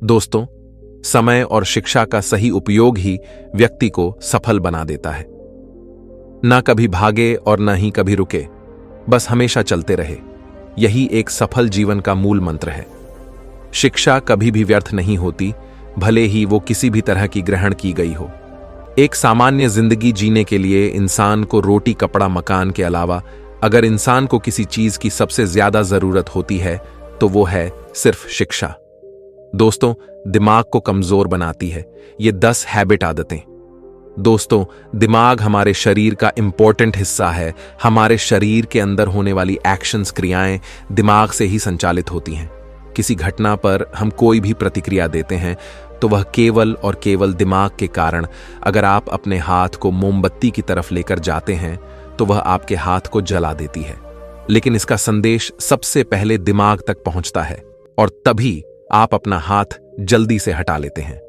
दोस्तों, समय और शिक्षा का सही उपयोग ही व्यक्ति को सफल बना देता है। ना कभी भागे और ना ही कभी रुके, बस हमेशा चलते रहे। यही एक सफल जीवन का मूल मंत्र है। शिक्षा कभी भी व्यर्थ नहीं होती, भले ही वो किसी भी तरह की ग्रहण की गई हो। एक सामान्य जिंदगी जीने के लिए इंसान को रोटी, कपड़ा, मकान के अलावा अगर इंसान को किसी चीज की सबसे ज्यादा जरूरत होती है तो वो है सिर्फ शिक्षा। दोस्तों, दिमाग को कमजोर बनाती है ये 10 हैबिट आदतें। दोस्तों, दिमाग हमारे शरीर का इंपॉर्टेंट हिस्सा है। हमारे शरीर के अंदर होने वाली एक्शंस, क्रियाएं दिमाग से ही संचालित होती हैं। किसी घटना पर हम कोई भी प्रतिक्रिया देते हैं तो वह केवल और केवल दिमाग के कारण। अगर आप अपने हाथ को मोमबत्ती की तरफ लेकर जाते हैं तो वह आपके हाथ को जला देती है, लेकिन इसका संदेश सबसे पहले दिमाग तक पहुंचता है और तभी आप अपना हाथ जल्दी से हटा लेते हैं,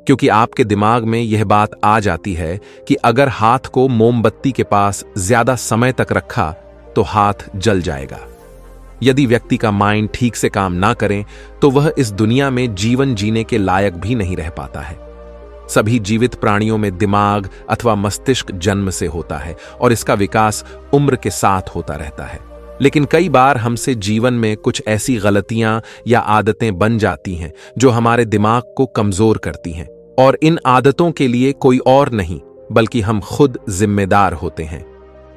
क्योंकि आपके दिमाग में यह बात आ जाती है कि अगर हाथ को मोमबत्ती के पास ज्यादा समय तक रखा तो हाथ जल जाएगा। यदि व्यक्ति का माइंड ठीक से काम ना करे तो वह इस दुनिया में जीवन जीने के लायक भी नहीं रह पाता है। सभी जीवित प्राणियों में दिमाग अथवा मस्तिष्क जन्म से होता है और इसका विकास उम्र के साथ होता रहता है। लेकिन कई बार हमसे जीवन में कुछ ऐसी गलतियां या आदतें बन जाती हैं जो हमारे दिमाग को कमजोर करती हैं, और इन आदतों के लिए कोई और नहीं बल्कि हम खुद जिम्मेदार होते हैं।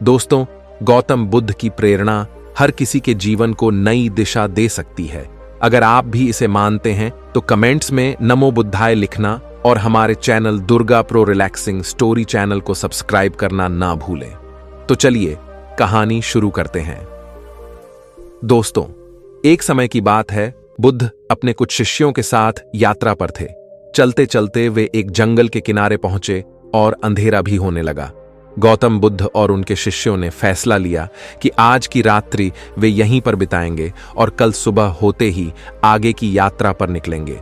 दोस्तों, गौतम बुद्ध की प्रेरणा हर किसी के जीवन को नई दिशा दे सकती है। अगर आप भी इसे मानते हैं तो कमेंट्स में नमो बुद्धाय लिखना और हमारे channel Durga pro relaxing story channel को सब्सक्राइब करना ना भूलें। तो चलिए कहानी शुरू करते हैं। दोस्तों, एक समय की बात है, बुद्ध अपने कुछ शिष्यों के साथ यात्रा पर थे। चलते चलते वे एक जंगल के किनारे पहुंचे और अंधेरा भी होने लगा। गौतम बुद्ध और उनके शिष्यों ने फैसला लिया कि आज की रात्रि वे यहीं पर बिताएंगे और कल सुबह होते ही आगे की यात्रा पर निकलेंगे।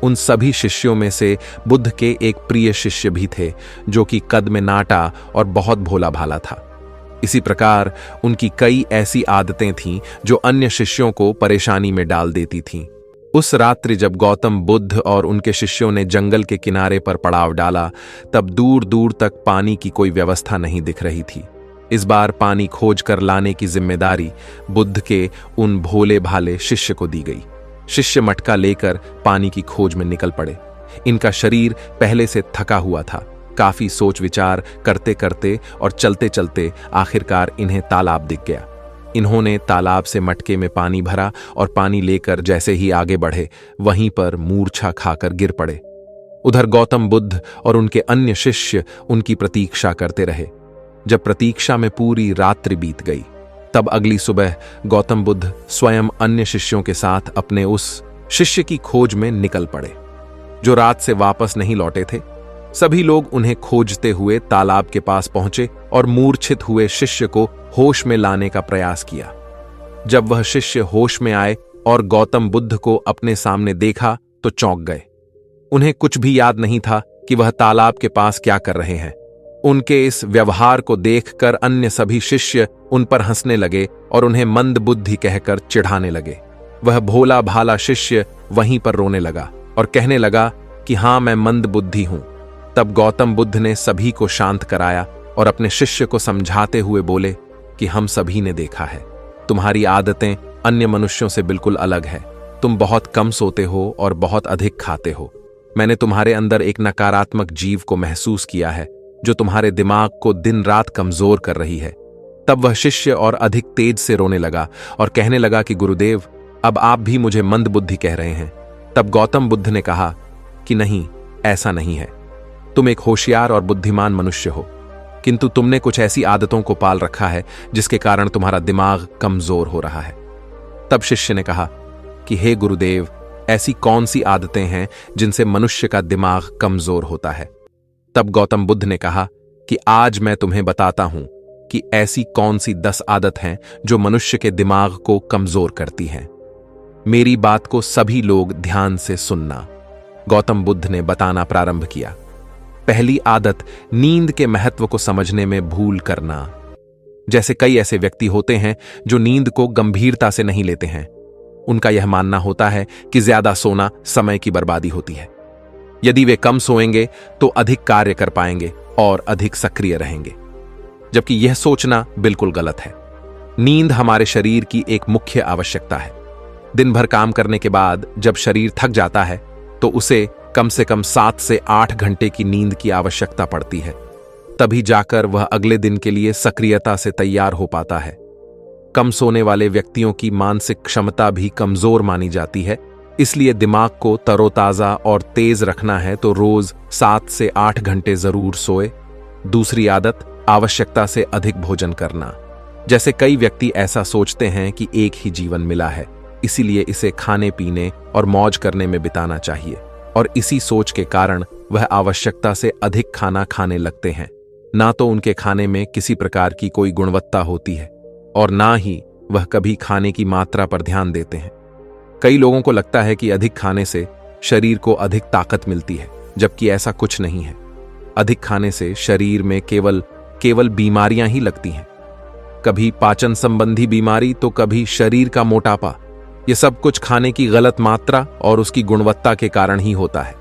उन सभी शिष्यों में से बुद्ध के एक प्रिय शिष्य भी थे जो कि कद में नाटा और बहुत भोला भाला था। इसी प्रकार उनकी कई ऐसी आदतें थीं जो अन्य शिष्यों को परेशानी में डाल देती थीं। उस रात्रि जब गौतम बुद्ध और उनके शिष्यों ने जंगल के किनारे पर पड़ाव डाला, तब दूर दूर तक पानी की कोई व्यवस्था नहीं दिख रही थी। इस बार पानी खोज कर लाने की जिम्मेदारी बुद्ध के उन भोले भाले शिष्य को दी गई। शिष्य मटका लेकर पानी की खोज में निकल पड़े। इनका शरीर पहले से थका हुआ था। काफी सोच विचार करते करते और चलते चलते आखिरकार इन्हें तालाब दिख गया। इन्होंने तालाब से मटके में पानी भरा और पानी लेकर जैसे ही आगे बढ़े वहीं पर मूर्छा खाकर गिर पड़े। उधर गौतम बुद्ध और उनके अन्य शिष्य उनकी प्रतीक्षा करते रहे। जब प्रतीक्षा में पूरी रात्रि बीत गई, तब अगली सुबह गौतम बुद्ध स्वयं अन्य शिष्यों के साथ अपने उस शिष्य की खोज में निकल पड़े जो रात से वापस नहीं लौटे थे। सभी लोग उन्हें खोजते हुए तालाब के पास पहुंचे और मूर्छित हुए शिष्य को होश में लाने का प्रयास किया। जब वह शिष्य होश में आए और गौतम बुद्ध को अपने सामने देखा तो चौंक गए। उन्हें कुछ भी याद नहीं था कि वह तालाब के पास क्या कर रहे हैं। उनके इस व्यवहार को देखकर अन्य सभी शिष्य उन पर हंसने लगे और उन्हें मंद बुद्धि कहकर चिढ़ाने लगे। वह भोला भाला शिष्य वहीं पर रोने लगा और कहने लगा कि हाँ, मैं मंद बुद्धि हूं। तब गौतम बुद्ध ने सभी को शांत कराया और अपने शिष्य को समझाते हुए बोले कि हम सभी ने देखा है, तुम्हारी आदतें अन्य मनुष्यों से बिल्कुल अलग है। तुम बहुत कम सोते हो और बहुत अधिक खाते हो। मैंने तुम्हारे अंदर एक नकारात्मक जीव को महसूस किया है जो तुम्हारे दिमाग को दिन रात कमजोर कर रही है। तब वह शिष्य और अधिक तेज से रोने लगा और कहने लगा कि गुरुदेव, अब आप भी मुझे मंद बुद्धि कह रहे हैं। तब गौतम बुद्ध ने कहा कि नहीं, ऐसा नहीं है। तुम एक होशियार और बुद्धिमान मनुष्य हो, किंतु तुमने कुछ ऐसी आदतों को पाल रखा है जिसके कारण तुम्हारा दिमाग कमजोर हो रहा है। तब शिष्य ने कहा कि हे गुरुदेव, ऐसी कौन सी आदतें हैं जिनसे मनुष्य का दिमाग कमजोर होता है? तब गौतम बुद्ध ने कहा कि आज मैं तुम्हें बताता हूं कि ऐसी कौन सी 10 आदत हैं जो मनुष्य के दिमाग को कमजोर करती हैं। मेरी बात को सभी लोग ध्यान से सुनना। गौतम बुद्ध ने बताना प्रारंभ किया। पहली आदत, नींद के महत्व को समझने में भूल करना। जैसे कई ऐसे व्यक्ति होते हैं जो नींद को गंभीरता से नहीं लेते हैं। उनका यह मानना होता है कि ज्यादा सोना समय की बर्बादी होती है। यदि वे कम सोएंगे तो अधिक कार्य कर पाएंगे और अधिक सक्रिय रहेंगे, जबकि यह सोचना बिल्कुल गलत है। नींद हमारे शरीर की एक मुख्य आवश्यकता है। दिन भर काम करने के बाद जब शरीर थक जाता है तो उसे कम से कम 7 से 8 घंटे की नींद की आवश्यकता पड़ती है। तभी जाकर वह अगले दिन के लिए सक्रियता से तैयार हो पाता है। कम सोने वाले व्यक्तियों की मानसिक क्षमता भी कमजोर मानी जाती है। इसलिए दिमाग को तरोताजा और तेज रखना है तो रोज 7 से 8 घंटे जरूर सोए। दूसरी आदत, आवश्यकता से अधिक भोजन करना। जैसे कई व्यक्ति ऐसा सोचते हैं कि एक ही जीवन मिला है, इसीलिए इसे खाने पीने और मौज करने में बिताना चाहिए, और इसी सोच के कारण वह आवश्यकता से अधिक खाना खाने लगते हैं। ना तो उनके खाने में किसी प्रकार की कोई गुणवत्ता होती है और ना ही वह कभी खाने की मात्रा पर ध्यान देते हैं। कई लोगों को लगता है कि अधिक खाने से शरीर को अधिक ताकत मिलती है, जबकि ऐसा कुछ नहीं है। अधिक खाने से शरीर में केवल बीमारियां ही लगती हैं। कभी पाचन संबंधी बीमारी तो कभी शरीर का मोटापा। यह सब कुछ खाने की गलत मात्रा और उसकी गुणवत्ता के कारण ही होता है।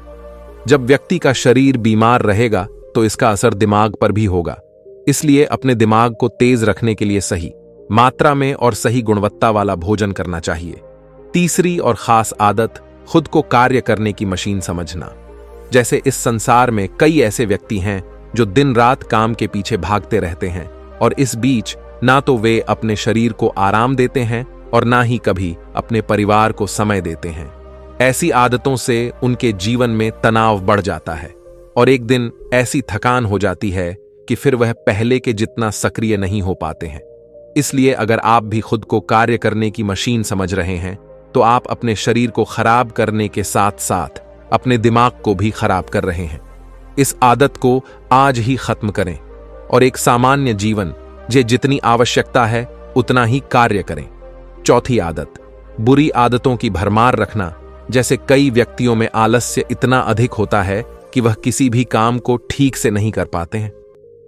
जब व्यक्ति का शरीर बीमार रहेगा तो इसका असर दिमाग पर भी होगा। इसलिए अपने दिमाग को तेज रखने के लिए सही मात्रा में और सही गुणवत्ता वाला भोजन करना चाहिए। तीसरी और खास आदत, खुद को कार्य करने की मशीन समझना। जैसे इस संसार में कई ऐसे व्यक्ति हैं जो दिन रात काम के पीछे भागते रहते हैं और इस बीच ना तो वे अपने शरीर को आराम देते हैं और ना ही कभी अपने परिवार को समय देते हैं। ऐसी आदतों से उनके जीवन में तनाव बढ़ जाता है और एक दिन ऐसी थकान हो जाती है कि फिर वह पहले के जितना सक्रिय नहीं हो पाते हैं। इसलिए अगर आप भी खुद को कार्य करने की मशीन समझ रहे हैं तो आप अपने शरीर को खराब करने के साथ साथ अपने दिमाग को भी खराब कर रहे हैं। इस आदत को आज ही खत्म करें और एक सामान्य जीवन, जितनी आवश्यकता है उतना ही कार्य करें। चौथी आदत, बुरी आदतों की भरमार रखना। जैसे कई व्यक्तियों में आलस्य इतना अधिक होता है कि वह किसी भी काम को ठीक से नहीं कर पाते हैं।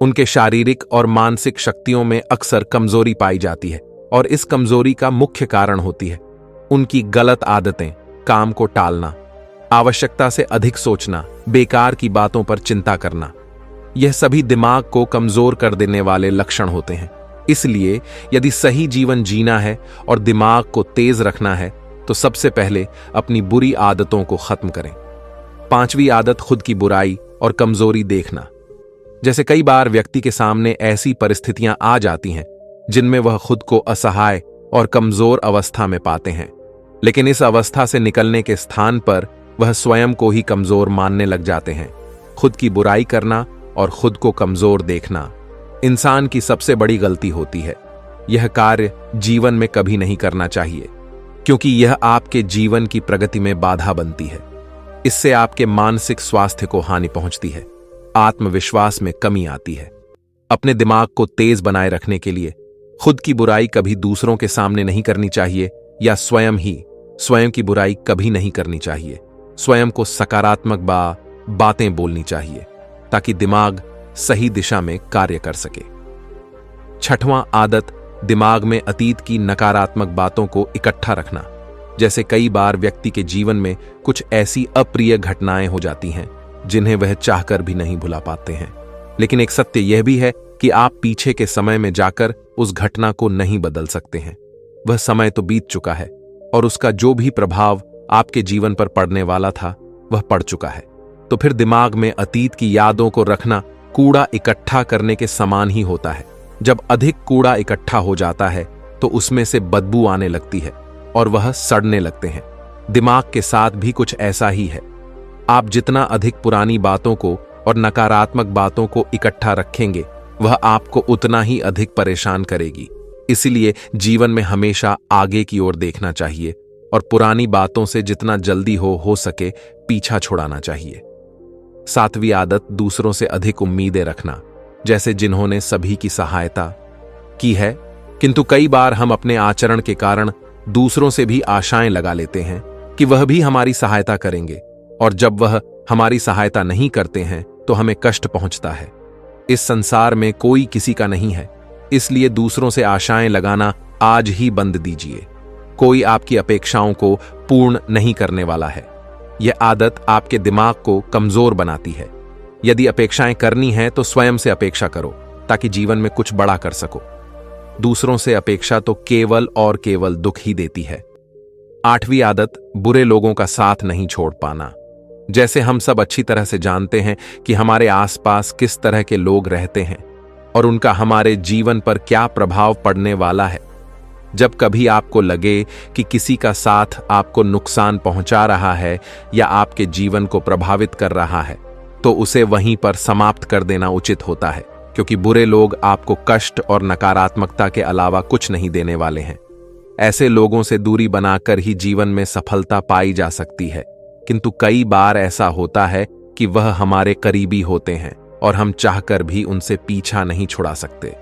उनके शारीरिक और मानसिक शक्तियों में अक्सर कमजोरी पाई जाती है और इस कमजोरी का मुख्य कारण होती है उनकी गलत आदतें, काम को टालना, आवश्यकता से अधिक सोचना, बेकार की बातों पर चिंता करना। यह सभी दिमाग को कमजोर कर देने वाले लक्षण होते हैं। इसलिए यदि सही जीवन जीना है और दिमाग को तेज रखना है तो सबसे पहले अपनी बुरी आदतों को खत्म करें। पांचवी आदत, खुद की बुराई और कमजोरी देखना। जैसे कई बार व्यक्ति के सामने ऐसी परिस्थितियां आ जाती हैं जिनमें वह खुद को असहाय और कमजोर अवस्था में पाते हैं, लेकिन इस अवस्था से निकलने के स्थान पर वह स्वयं को ही कमजोर मानने लग जाते हैं। खुद की बुराई करना और खुद को कमजोर देखना इंसान की सबसे बड़ी गलती होती है। यह कार्य जीवन में कभी नहीं करना चाहिए, क्योंकि यह आपके जीवन की प्रगति में बाधा बनती है। इससे आपके मानसिक स्वास्थ्य को हानि पहुंचती है, आत्मविश्वास में कमी आती है। अपने दिमाग को तेज बनाए रखने के लिए खुद की बुराई कभी दूसरों के सामने नहीं करनी चाहिए या स्वयं की बुराई कभी नहीं करनी चाहिए। स्वयं को सकारात्मक बातें बोलनी चाहिए ताकि दिमाग सही दिशा में कार्य कर सके। छठवां आदत, दिमाग में अतीत की नकारात्मक बातों को इकट्ठा रखना। जैसे कई बार व्यक्ति के जीवन में कुछ ऐसी अप्रिय घटनाएं हो जाती हैं जिन्हें वह चाहकर भी नहीं भुला पाते हैं, लेकिन एक सत्य यह भी है कि आप पीछे के समय में जाकर उस घटना को नहीं बदल सकते हैं। वह समय तो बीत चुका है और उसका जो भी प्रभाव आपके जीवन पर पड़ने वाला था वह पड़ चुका है। तो फिर दिमाग में अतीत की यादों को रखना कूड़ा इकट्ठा करने के समान ही होता है। जब अधिक कूड़ा इकट्ठा हो जाता है तो उसमें से बदबू आने लगती है और वह सड़ने लगते हैं। दिमाग के साथ भी कुछ ऐसा ही है। आप जितना अधिक पुरानी बातों को और नकारात्मक बातों को इकट्ठा रखेंगे वह आपको उतना ही अधिक परेशान करेगी। इसीलिए जीवन में हमेशा आगे की ओर देखना चाहिए और पुरानी बातों से जितना जल्दी हो सके पीछा छुड़ाना चाहिए। सातवीं आदत, दूसरों से अधिक उम्मीदें रखना। जैसे जिन्होंने सभी की सहायता की है, किंतु कई बार हम अपने आचरण के कारण दूसरों से भी आशाएं लगा लेते हैं कि वह भी हमारी सहायता करेंगे, और जब वह हमारी सहायता नहीं करते हैं तो हमें कष्ट पहुंचता है। इस संसार में कोई किसी का नहीं है, इसलिए दूसरों से आशाएं लगाना आज ही बंद दीजिए। कोई आपकी अपेक्षाओं को पूर्ण नहीं करने वाला है। यह आदत आपके दिमाग को कमजोर बनाती है। यदि अपेक्षाएं करनी है तो स्वयं से अपेक्षा करो ताकि जीवन में कुछ बड़ा कर सको। दूसरों से अपेक्षा तो केवल और केवल दुख ही देती है। 8वीं आदत, बुरे लोगों का साथ नहीं छोड़ पाना। जैसे हम सब अच्छी तरह से जानते हैं कि हमारे आसपास किस तरह के लोग रहते हैं और उनका हमारे जीवन पर क्या प्रभाव पड़ने वाला है। जब कभी आपको लगे कि किसी का साथ आपको नुकसान पहुंचा रहा है या आपके जीवन को प्रभावित कर रहा है, तो उसे वहीं पर समाप्त कर देना उचित होता है, क्योंकि बुरे लोग आपको कष्ट और नकारात्मकता के अलावा कुछ नहीं देने वाले हैं। ऐसे लोगों से दूरी बनाकर ही जीवन में सफलता पाई जा सकती है, किंतु कई बार ऐसा होता है कि वह हमारे करीबी होते हैं और हम चाहकर भी उनसे पीछा नहीं छुड़ा सकते।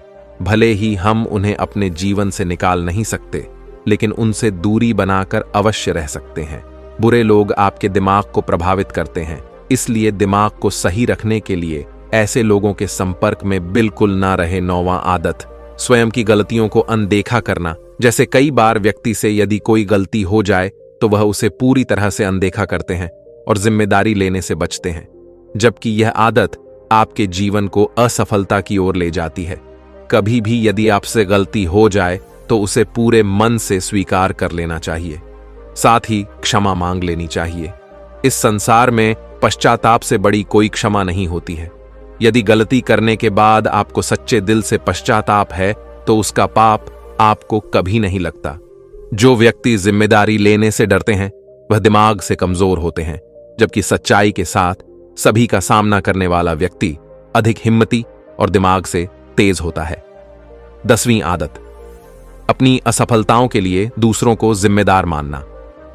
भले ही हम उन्हें अपने जीवन से निकाल नहीं सकते, लेकिन उनसे दूरी बनाकर अवश्य रह सकते हैं। बुरे लोग आपके दिमाग को प्रभावित करते हैं, इसलिए दिमाग को सही रखने के लिए ऐसे लोगों के संपर्क में बिल्कुल ना रहे। 9वां आदत, स्वयं की गलतियों को अनदेखा करना। जैसे कई बार व्यक्ति से यदि कोई गलती हो जाए तो वह उसे पूरी तरह से अनदेखा करते हैं और जिम्मेदारी लेने से बचते हैं, जबकि यह आदत आपके जीवन को असफलता की ओर ले जाती है। कभी भी यदि आपसे गलती हो जाए तो उसे पूरे मन से स्वीकार कर लेना चाहिए, साथ ही क्षमा मांग लेनी चाहिए। इस संसार में पश्चाताप से बड़ी कोई क्षमा नहीं होती है। यदि गलती करने के बाद आपको सच्चे दिल से पश्चाताप है तो उसका पाप आपको कभी नहीं लगता। जो व्यक्ति जिम्मेदारी लेने से डरते हैं वह दिमाग से कमजोर होते हैं, जबकि सच्चाई के साथ सभी का सामना करने वाला व्यक्ति अधिक हिम्मती और दिमाग से तेज होता है। 10वीं आदत, अपनी असफलताओं के लिए दूसरों को जिम्मेदार मानना।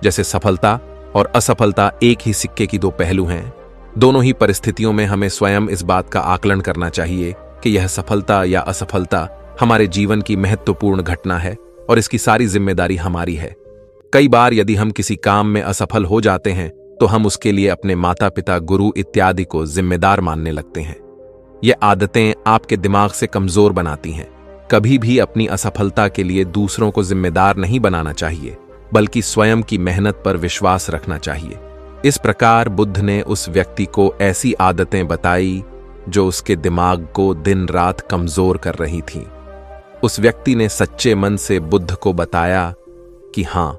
जैसे सफलता और असफलता एक ही सिक्के की दो पहलू हैं। दोनों ही परिस्थितियों में हमें स्वयं इस बात का आकलन करना चाहिए कि यह सफलता या असफलता हमारे जीवन की महत्वपूर्ण घटना है और इसकी सारी जिम्मेदारी हमारी है। कई बार यदि हम किसी काम में असफल हो जाते हैं तो हम उसके लिए अपने माता पिता, गुरु इत्यादि को जिम्मेदार मानने लगते हैं। ये आदतें आपके दिमाग से कमजोर बनाती हैं। कभी भी अपनी असफलता के लिए दूसरों को जिम्मेदार नहीं बनाना चाहिए, बल्कि स्वयं की मेहनत पर विश्वास रखना चाहिए। इस प्रकार बुद्ध ने उस व्यक्ति को ऐसी आदतें बताई जो उसके दिमाग को दिन रात कमजोर कर रही थीं। उस व्यक्ति ने सच्चे मन से बुद्ध को बताया कि हाँ,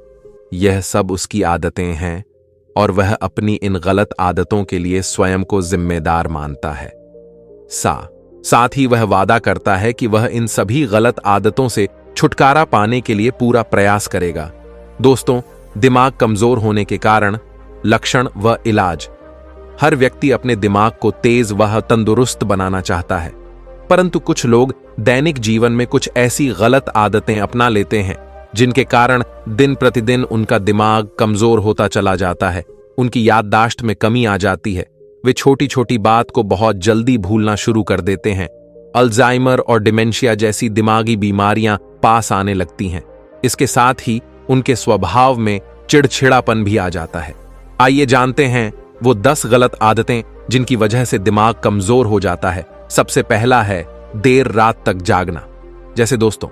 यह सब उसकी आदतें हैं और वह अपनी इन गलत आदतों के लिए स्वयं को जिम्मेदार मानता है। साथ ही वह वादा करता है कि वह इन सभी गलत आदतों से छुटकारा पाने के लिए पूरा प्रयास करेगा। दोस्तों, दिमाग कमजोर होने के कारण लक्षण व इलाज। हर व्यक्ति अपने दिमाग को तेज व तंदुरुस्त बनाना चाहता है, परंतु कुछ लोग दैनिक जीवन में कुछ ऐसी गलत आदतें अपना लेते हैं जिनके कारण दिन प्रतिदिन उनका दिमाग कमजोर होता चला जाता है। उनकी याददाश्त में कमी आ जाती है। वे छोटी छोटी बात को बहुत जल्दी भूलना शुरू कर देते हैं। अल्जाइमर और डिमेंशिया जैसी दिमागी बीमारियां पास आने लगती हैं। इसके साथ ही उनके स्वभाव में चिड़चिड़ापन भी आ जाता है। आइए जानते हैं वो 10 गलत आदतें जिनकी वजह से दिमाग कमजोर हो जाता है। सबसे पहला है देर रात तक जागना। जैसे दोस्तों,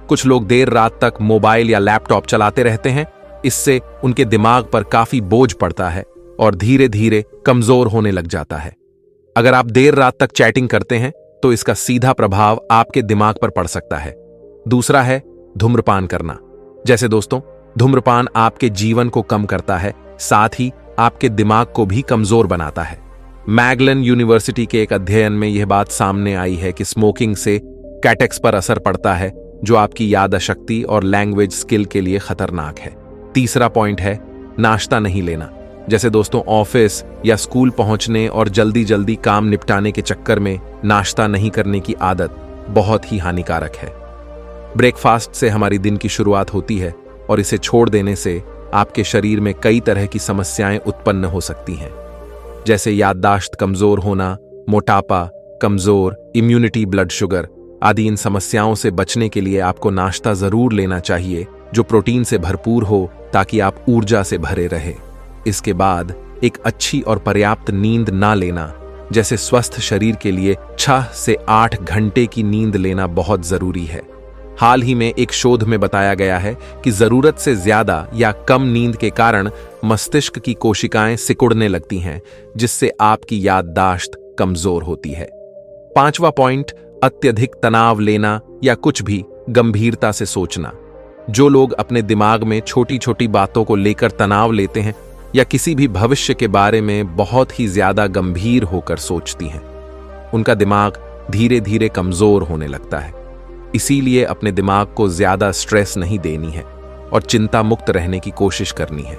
कुछ लोग देर रात तक मोबाइल या लैपटॉप चलाते रहते हैं। इससे उनके दिमाग पर काफी बोझ पड़ता है और धीरे धीरे कमजोर होने लग जाता है। अगर आप देर रात तक चैटिंग करते हैं तो इसका सीधा प्रभाव आपके दिमाग पर पड़ सकता है। दूसरा है धूम्रपान करना। जैसे दोस्तों, धूम्रपान आपके जीवन को कम करता है, साथ ही आपके दिमाग को भी कमजोर बनाता है। मैगलन यूनिवर्सिटी के एक अध्ययन में यह बात सामने आई है कि स्मोकिंग से कैटेक्स पर असर पड़ता है, जो आपकी यादशक्ति और लैंग्वेज स्किल के लिए खतरनाक है। तीसरा पॉइंट है नाश्ता नहीं लेना। जैसे दोस्तों, ऑफिस या स्कूल पहुंचने और जल्दी जल्दी काम निपटाने के चक्कर में नाश्ता नहीं करने की आदत बहुत ही हानिकारक है। ब्रेकफास्ट से हमारी दिन की शुरुआत होती है और इसे छोड़ देने से आपके शरीर में कई तरह की समस्याएं उत्पन्न हो सकती हैं, जैसे याददाश्त कमजोर होना, मोटापा, कमजोर इम्यूनिटी, ब्लड शुगर आदि। इन समस्याओं से बचने के लिए आपको नाश्ता जरूर लेना चाहिए जो प्रोटीन से भरपूर हो, ताकि आप ऊर्जा से भरे रहे। इसके बाद एक अच्छी और पर्याप्त नींद ना लेना। जैसे स्वस्थ शरीर के लिए 6 से 8 घंटे की नींद लेना बहुत जरूरी है। हाल ही में एक शोध में बताया गया है कि जरूरत से ज्यादा या कम नींद के कारण मस्तिष्क की कोशिकाएं सिकुड़ने लगती हैं, जिससे आपकी याददाश्त कमजोर होती है। 5वां पॉइंट, अत्यधिक तनाव लेना या कुछ भी गंभीरता से सोचना। जो लोग अपने दिमाग में छोटी छोटी बातों को लेकर तनाव लेते हैं या किसी भी भविष्य के बारे में बहुत ही ज्यादा गंभीर होकर सोचती हैं, उनका दिमाग धीरे धीरे कमजोर होने लगता है। इसीलिए अपने दिमाग को ज्यादा स्ट्रेस नहीं देनी है और चिंता मुक्त रहने की कोशिश करनी है,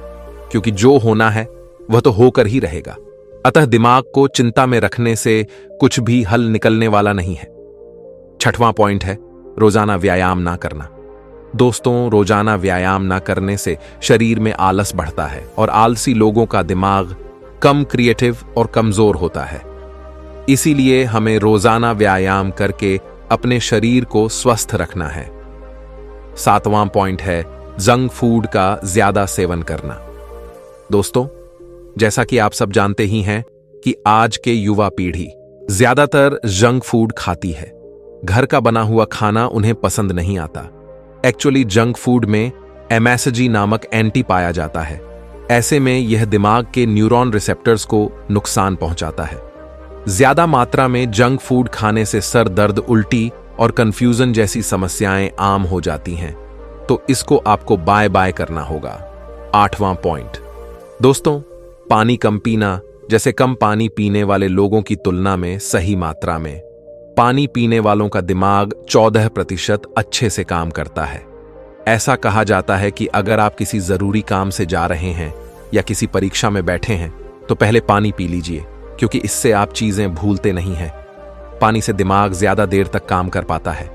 क्योंकि जो होना है वह तो होकर ही रहेगा। अतः दिमाग को चिंता में रखने से कुछ भी हल निकलने वाला नहीं है। 6वां पॉइंट है रोजाना व्यायाम ना करना। दोस्तों, रोजाना व्यायाम ना करने से शरीर में आलस बढ़ता है और आलसी लोगों का दिमाग कम क्रिएटिव और कमजोर होता है। इसीलिए हमें रोजाना व्यायाम करके अपने शरीर को स्वस्थ रखना है। 7वां पॉइंट है जंक फूड का ज्यादा सेवन करना। दोस्तों, जैसा कि आप सब जानते ही हैं कि आज के युवा पीढ़ी ज्यादातर जंक फूड खाती है। घर का बना हुआ खाना उन्हें पसंद नहीं आता। एक्चुअली जंक फूड में एमएसजी नामक एंटी पाया जाता है। ऐसे में यह दिमाग के न्यूरॉन रिसेप्टर्स को नुकसान पहुंचाता है। ज्यादा मात्रा में जंक फूड खाने से सर दर्द, उल्टी और कंफ्यूजन जैसी समस्याएं आम हो जाती हैं, तो इसको आपको बाय बाय करना होगा। 8वां पॉइंट, दोस्तों, पानी कम पीना। जैसे कम पानी पीने वाले लोगों की तुलना में सही मात्रा में पानी पीने वालों का दिमाग 14% अच्छे से काम करता है। ऐसा कहा जाता है कि अगर आप किसी जरूरी काम से जा रहे हैं या किसी परीक्षा में बैठे हैं तो पहले पानी पी लीजिए, क्योंकि इससे आप चीजें भूलते नहीं हैं। पानी से दिमाग ज्यादा देर तक काम कर पाता है।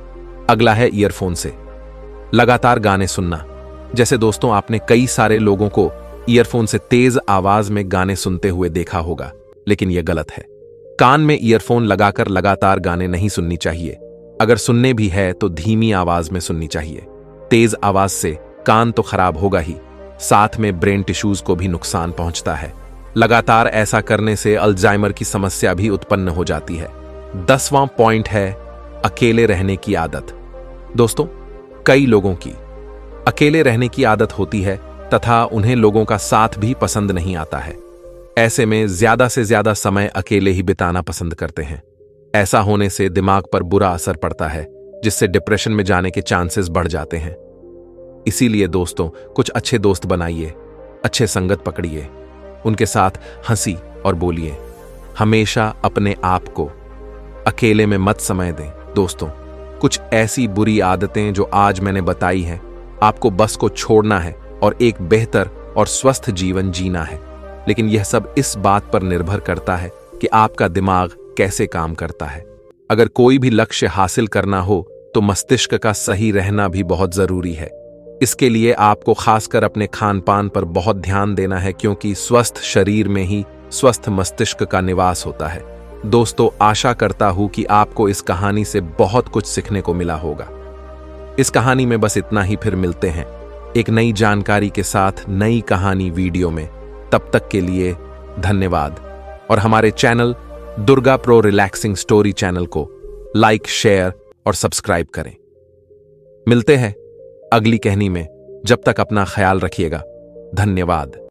अगला है ईयरफोन से लगातार गाने सुनना। जैसे दोस्तों, आपने कई सारे लोगों को ईयरफोन से तेज आवाज में गाने सुनते हुए देखा होगा, लेकिन यह गलत है। कान में ईयरफोन लगाकर लगातार गाने नहीं सुननी चाहिए। अगर सुनने भी है तो धीमी आवाज में सुननी चाहिए। तेज आवाज से कान तो खराब होगा ही, साथ में ब्रेन टिश्यूज को भी नुकसान पहुंचता है। लगातार ऐसा करने से अल्जाइमर की समस्या भी उत्पन्न हो जाती है। 10वां पॉइंट है अकेले रहने की आदत। दोस्तों, कई लोगों की अकेले रहने की आदत होती है तथा उन्हें लोगों का साथ भी पसंद नहीं आता है। ऐसे में ज्यादा से ज्यादा समय अकेले ही बिताना पसंद करते हैं। ऐसा होने से दिमाग पर बुरा असर पड़ता है, जिससे डिप्रेशन में जाने के चांसेस बढ़ जाते हैं। इसीलिए दोस्तों, कुछ अच्छे दोस्त बनाइए, अच्छे संगत पकड़िए, उनके साथ हंसी और बोलिए। हमेशा अपने आप को अकेले में मत समय दें। दोस्तों, कुछ ऐसी बुरी आदतें जो आज मैंने बताई हैं, आपको बस को छोड़ना है और एक बेहतर और स्वस्थ जीवन जीना है। लेकिन यह सब इस बात पर निर्भर करता है कि आपका दिमाग कैसे काम करता है। अगर कोई भी लक्ष्य हासिल करना हो तो मस्तिष्क का सही रहना भी बहुत जरूरी है। इसके लिए आपको खासकर अपने खान पान पर बहुत ध्यान देना है, क्योंकि स्वस्थ शरीर में ही स्वस्थ मस्तिष्क का निवास होता है। दोस्तों, आशा करता हूं कि आपको इस कहानी से बहुत कुछ सीखने को मिला होगा। इस कहानी में बस इतना ही। फिर मिलते हैं एक नई जानकारी के साथ नई कहानी वीडियो में। तब तक के लिए धन्यवाद। और हमारे channel Durga pro relaxing story channel को लाइक, शेयर और सब्सक्राइब करें। मिलते हैं अगली कहानी में। जब तक अपना ख्याल रखिएगा। धन्यवाद।